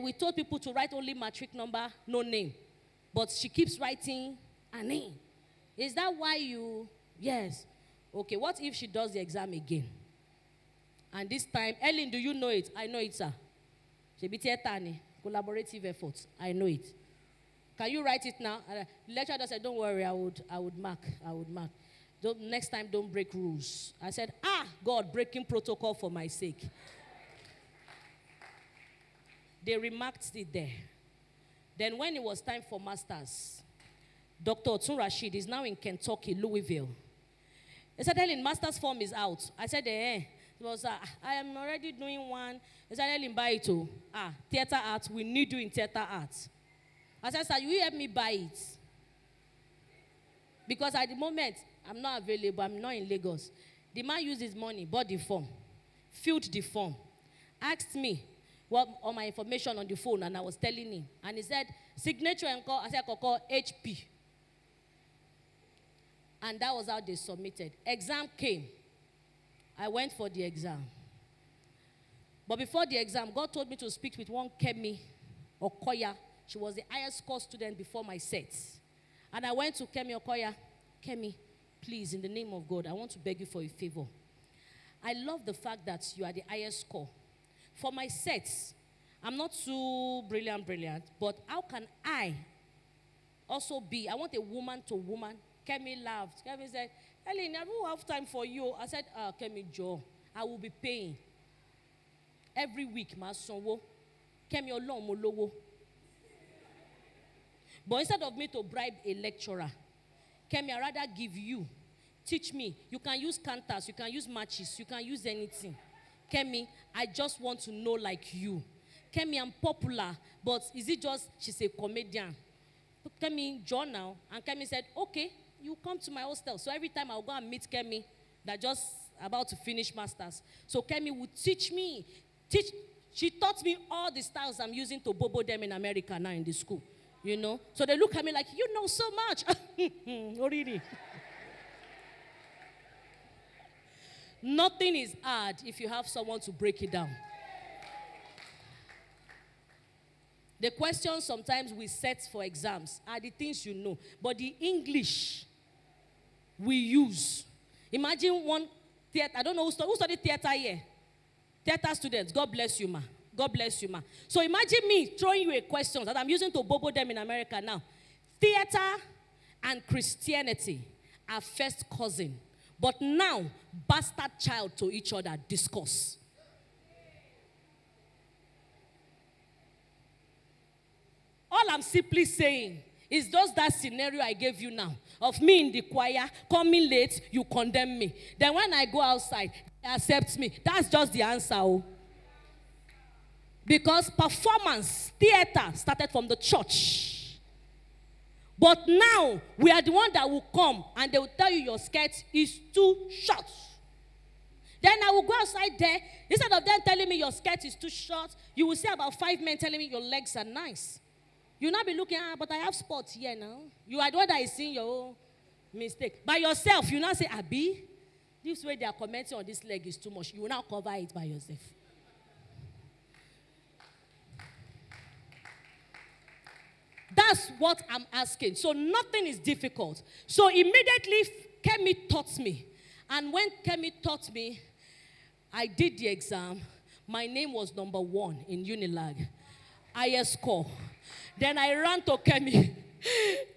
We told people to write only matric number, no name. But she keeps writing a name. Is that why you? Yes. Okay, what if she does the exam again? And this time, Helen, do you know it? I know it, sir. Collaborative efforts. I know it. Can you write it now? The lecturer just said, don't worry, I would mark. Next time, don't break rules. I said, God, breaking protocol for my sake. They remarked it there. Then when it was time for masters, Dr. Otun Rashid is now in Kentucky, Louisville. He said, Helen, master's form is out. I said, He was, I am already doing one. He said, Helen, buy it too. Theater art, we need you in theater art. I said, sir, you help me buy it. Because at the moment, I'm not available, I'm not in Lagos. The man used his money, bought the form, filled the form, asked me all my information on the phone, and I was telling him. And he said, signature and call, I said, call HP. And that was how they submitted. Exam came. I went for the exam. But before the exam, God told me to speak with one Kemi Okoya. She was the highest score student before my set. And I went to Kemi Okoya. Kemi, please, in the name of God, I want to beg you for a favor. I love the fact that you are the highest score. For my sets, I'm not too brilliant, but how can I also be? I want a woman to woman. Kemi laughed. Kemi said, Helen, I don't have time for you. I said, Kemi, Joe, I will be paying. Every week, my son, Kemi Olon Molowo. But instead of me to bribe a lecturer, Kemi, I rather give you. Teach me. You can use cantas, you can use matches, you can use anything. Kemi, I just want to know like you. Kemi, I'm popular, but is it just she's a comedian? Kemi, John now. And Kemi said, okay, you come to my hostel. So every time I'll go and meet Kemi, that just about to finish masters. So Kemi would teach me. She taught me all the styles I'm using to bobo them in America now in the school. You know? So they look at me like, you know so much. Oh, really? Nothing is hard if you have someone to break it down. The questions sometimes we set for exams are the things you know. But the English we use. Imagine one theater. I don't know who studied theater here. Theater students. God bless you, ma. God bless you, ma. So imagine me throwing you a question that I'm using to bobo them in America now. Theater and Christianity are first cousin. But now, bastard child to each other, discuss. All I'm simply saying is just that scenario I gave you now of me in the choir, coming late, you condemn me. Then when I go outside, they accept me. That's just the answer. Oh. Because performance, theater started from the church. But now, we are the one that will come and they will tell you your skirt is too short. Then I will go outside there. Instead of them telling me your skirt is too short, you will see about 5 men telling me your legs are nice. You will not be looking, but I have spots here now. You are the one that is seeing your own mistake. By yourself, you will not say, Abi, this way they are commenting on this leg is too much. You will now cover it by yourself. That's what I'm asking. So nothing is difficult. So immediately, Kemi taught me. And when Kemi taught me, I did the exam. My name was number 1 in Unilag. Highest score. Then I ran to Kemi.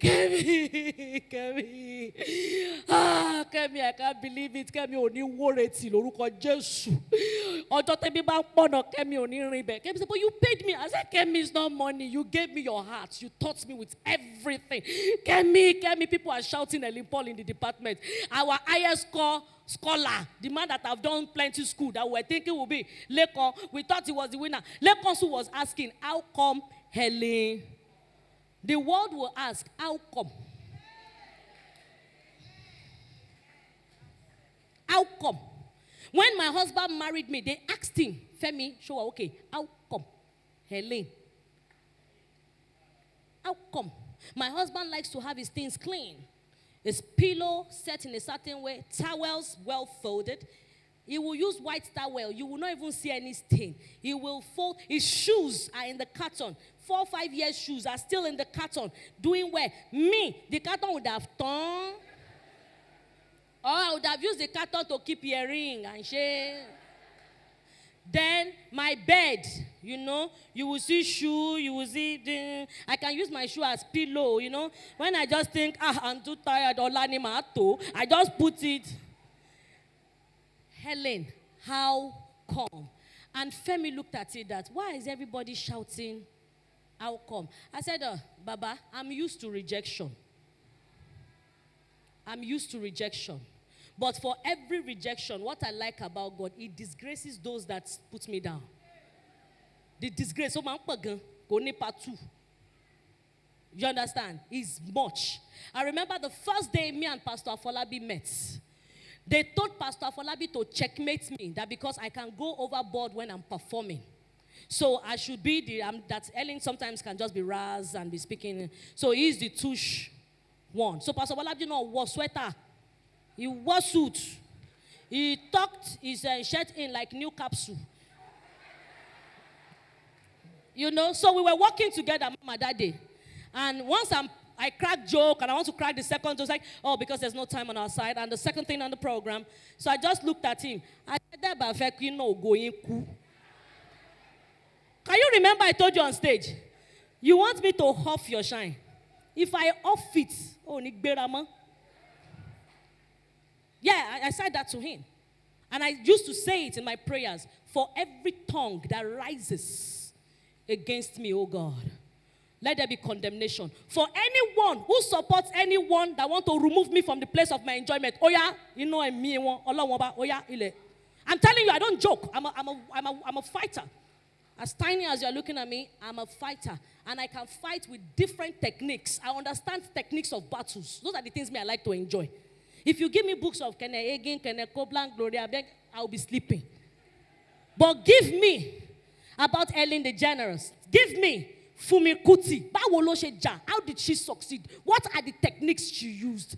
Kemi. Kemi, I can't believe it. Kemi, oni worry ti lórúkọ Jésù. Ọjọ́ tẹ́mi bá pọ̀nà Kemi oni rin bẹ̀. Kemi said, but you paid me. I said, Kemi, it's not money. You gave me your heart. You taught me with everything. Kemi, people are shouting Helen Paul in the department. Our highest score scholar, the man that have done plenty school that we were thinking would be Lekon. We thought he was the winner. Lekon who was asking, how come Helen? The world will ask, how come? How come? When my husband married me, they asked him, Femi, sure, okay, how come? Helen. How come? My husband likes to have his things clean. His pillow set in a certain way, towels well folded, He will use white towel. You will not even see any stain. He will fold. His shoes are in the carton. 4 or 5 years shoes are still in the carton. Doing well. Me, the carton would have torn. Or I would have used the carton to keep earring and shame. Then my bed, you will see shoe, you will see, I can use my shoe as pillow, When I just think, I'm too tired, or I just put it. Helen, how come? And Femi looked at it that, why is everybody shouting, how come? I said, Baba, I'm used to rejection. I'm used to rejection. But for every rejection, what I like about God, He disgraces those that put me down. The disgrace, part 2. You understand? Is much. I remember the first day me and Pastor Afolabi met. They told Pastor Afolabi to checkmate me, that because I can go overboard when I'm performing. So I should be that Helen sometimes can just be raz and be speaking. So he's the tush one. So Pastor Afolabi wore sweater. He wore suit. He tucked his shirt in like new capsule. So we were working together, Mama, that day. And once I cracked joke, and I want to crack the second joke, like, because there's no time on our side, and the second thing on the program. So I just looked at him. I said, going cool. Can you remember I told you on stage? You want me to off your shine? If I off it, Nick Berama. Yeah, I said that to him. And I used to say it in my prayers. For every tongue that rises against me, oh God, let there be condemnation. For anyone who supports anyone that want to remove me from the place of my enjoyment. I'm telling you, I don't joke. I'm a fighter. As tiny as you're looking at me, I'm a fighter. And I can fight with different techniques. I understand techniques of battles. Those are the things I like to enjoy. If you give me books of Kenne Hagin, Kenne Copeland, Gloria, I'll be sleeping. But give me about Helen DeGeneres. Give me Fumi Kuti. How did she succeed? What are the techniques she used?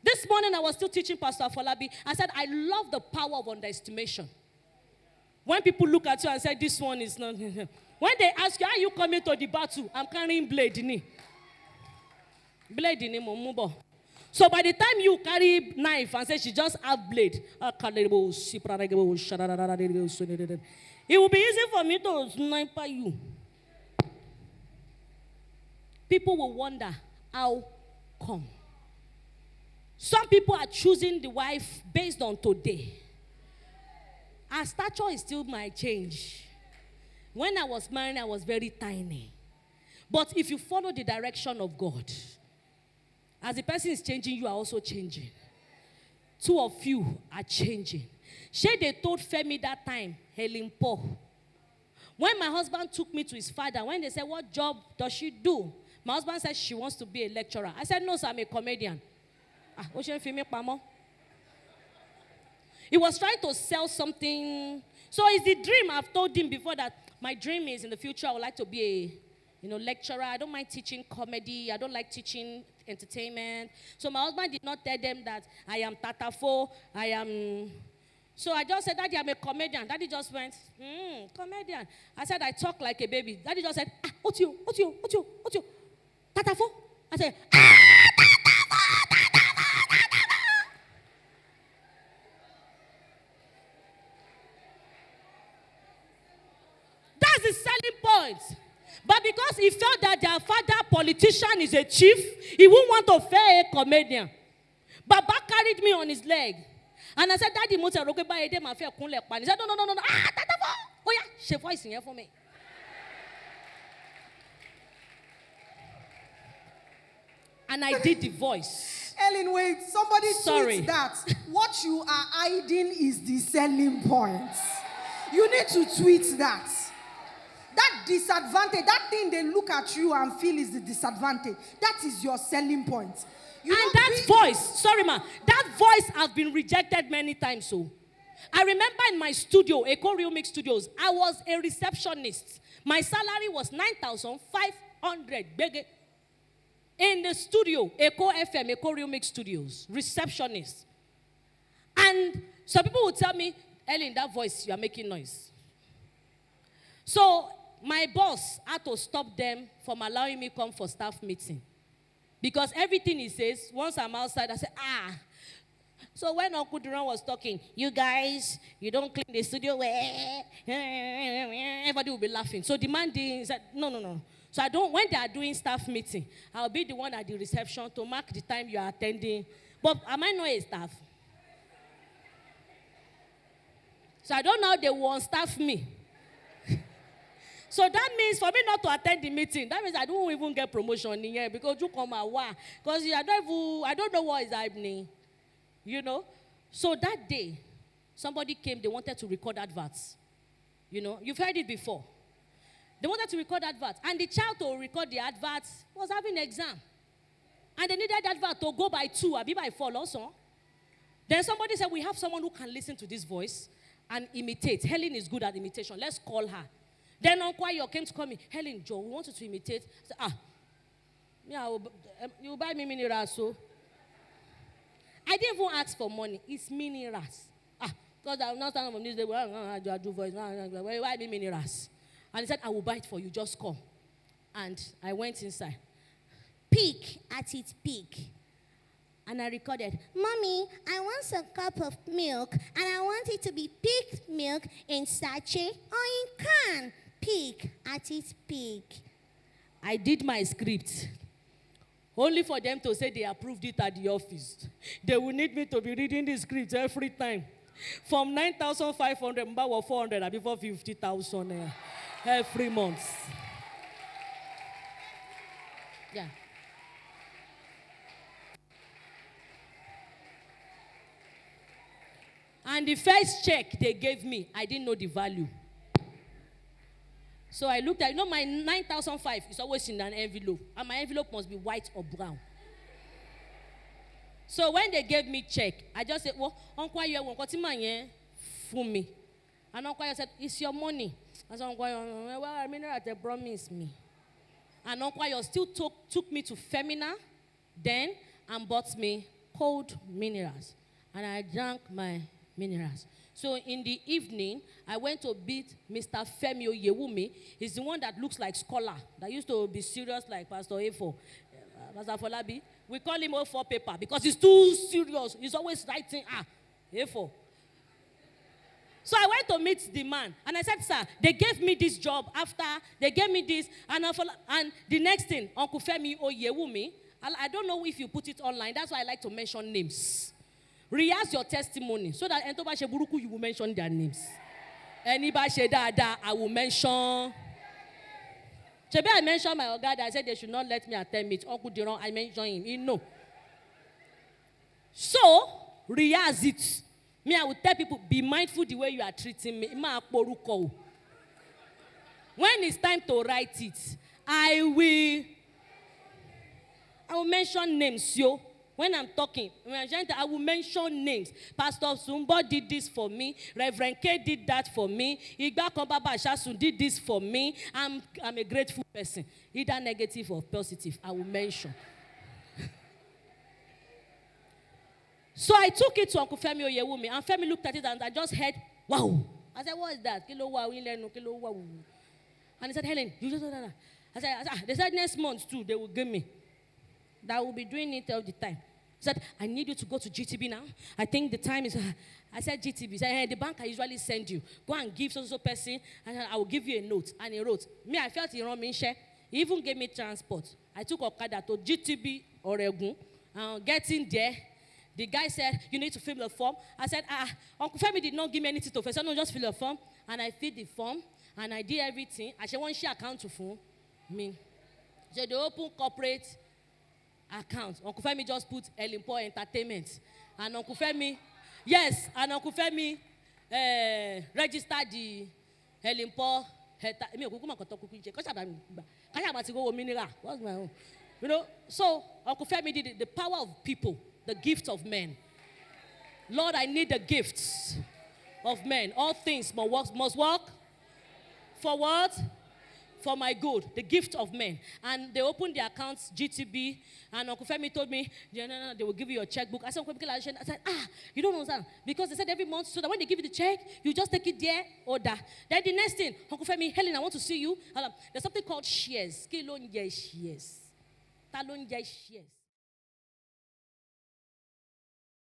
This morning I was still teaching Pastor Afolabi. I said, I love the power of underestimation. When people look at you and say, this one is not... When they ask you, are you coming to the battle? I'm carrying blade in it. Blade in it, so by the time you carry knife and say she just have blade, it will be easy for me to sniper you. People will wonder, how come? Some people are choosing the wife based on today. Her stature is still my change. When I was married, I was very tiny. But if you follow the direction of God, as the person is changing, you are also changing. Two of you are changing. They told Femi that time, Helen Paul. When my husband took me to his father, when they said, what job does she do? My husband said she wants to be a lecturer. I said, no, sir, I'm a comedian. He was trying to sell something. So it's the dream. I've told him before that my dream is in the future I would like to be a lecturer. I don't mind teaching comedy. I don't like teaching entertainment. So my husband did not tell them that I am tatafo. So I just said, Daddy, I'm a comedian. Daddy just went, comedian. I said, I talk like a baby. Daddy just said, what's you? Tatafo? I said, that's the selling point. But because he felt that their father, politician, is a chief, he won't want to fair a comedian. Baba carried me on his leg. And I said, Daddy, he said, no. Oh, yeah, she voice in here for me. And I did the voice. Helen, wait, somebody tweets that. What you are hiding is the selling point. You need to tweet that. That disadvantage, that thing they look at you and feel is the disadvantage. That is your selling point. That voice has been rejected many times. So, I remember in my studio, Eco Real Mix Studios, I was a receptionist. My salary was 9,500. in the studio, Echo FM, Echo Real Mix Studios, receptionist. And some people would tell me, Helen, that voice, you are making noise. So my boss had to stop them from allowing me come for staff meeting. Because everything he says, once I'm outside, I say, So when Uncle Duran was talking, you guys, you don't clean the studio, everybody will be laughing. So demanding, said, no. So when they are doing staff meeting, I'll be the one at the reception to mark the time you are attending. But am I not a staff? So I don't know how they will unstaff me. So that means for me not to attend the meeting, that means I don't even get promotion in here because you come out. Why? Because I don't know what is happening. You know? So that day, somebody came, they wanted to record adverts. You know, you've heard it before. They wanted to record adverts. And the child to record the adverts was having an exam. And they needed advert to go by 2, or be by 4 also. Then somebody said, we have someone who can listen to this voice and imitate. Helen is good at imitation. Let's call her. Then Uncle Ayo came to call me. Helen, Joe, we want you to imitate. I said, you buy me minerals, so. I didn't even ask for money. It's minerals. Because I'm not standing from this day. I do voice. Why me minerals? And he said, I will buy it for you. Just come. And I went inside. Peak at its peak. And I recorded, Mommy, I want a cup of milk, and I want it to be peaked milk in sachet or in can. Peak at its peak. I did my script. Only for them to say they approved it at the office. They will need me to be reading the script every time. From 9,500, or 400, and before 50,000 every month. Yeah. And the first check they gave me, I didn't know the value. So I looked at, my 9,500 is always in an envelope. And my envelope must be white or brown. So when they gave me check, I just said, well, Uncle, you want for me. And Uncle said, it's your money. I said, Uncle, well, I mean, they promised me. And Uncle still took me to Femina then and bought me cold minerals. And I drank my minerals. So in the evening, I went to beat Mr. Femi Oyewumi. He's the one that looks like scholar, that used to be serious like Pastor A4. Pastor Folabi. We call him O4 paper because he's too serious. He's always writing A4. So I went to meet the man. And I said, sir, they gave me this job after. They gave me this. And the next thing, Uncle Femi Oyewumi. I don't know if you put it online. That's why I like to mention names. Rehearse your testimony so that you will mention their names. Anybody that I will mention. I mentioned my God. I said they should not let me attend it. Uncle Diron, I mentioned him. He know. So, rehearse it. Me, I will tell people, be mindful the way you are treating me. When it's time to write it, I will mention names, yo. When I'm talking, I will mention names. Pastor Sumbo did this for me. Reverend K did that for me. Igba Kombaba Shasun did this for me. I'm a grateful person. Either negative or positive, I will mention. So I took it to Uncle Femi Oyewumi, and Femi looked at it, and I just heard, wow. I said, what is that? Kilo wow, kilo wow. And he said, Helen, you just that. I said, they said next month too, they will give me. That I will be doing it all the time. He said, I need you to go to GTB now. I think the time is, I said GTB. He said, hey, the bank I usually send you. Go and give so person, and I will give you a note. And he wrote. Me, I felt he wrong me share. He even gave me transport. I took Okada to GTB Oregon. Getting there, the guy said, you need to fill the form. I said, Uncle Femi did not give me anything to fill. I said, no, just fill the form. And I filled the form, and I did everything. I said, one share account to phone me. So they open corporate account. Uncle Femi just put Helen Entertainment. And Uncle Femi, yes, and Uncle Femi registered the Helen You know, so Uncle Femi did it. The power of people, the gift of men. Lord, I need the gifts of men. All things must work for what? for my good, the gift of men. And they opened their accounts, GTB, and Uncle Femi told me, no, they will give you your checkbook. I said, I said, you don't understand. Because they said every month, so that when they give you the check, you just take it there, order. Then the next thing, Uncle Femi, Helen, I want to see you. There's something called shares. Shares. Talon shares.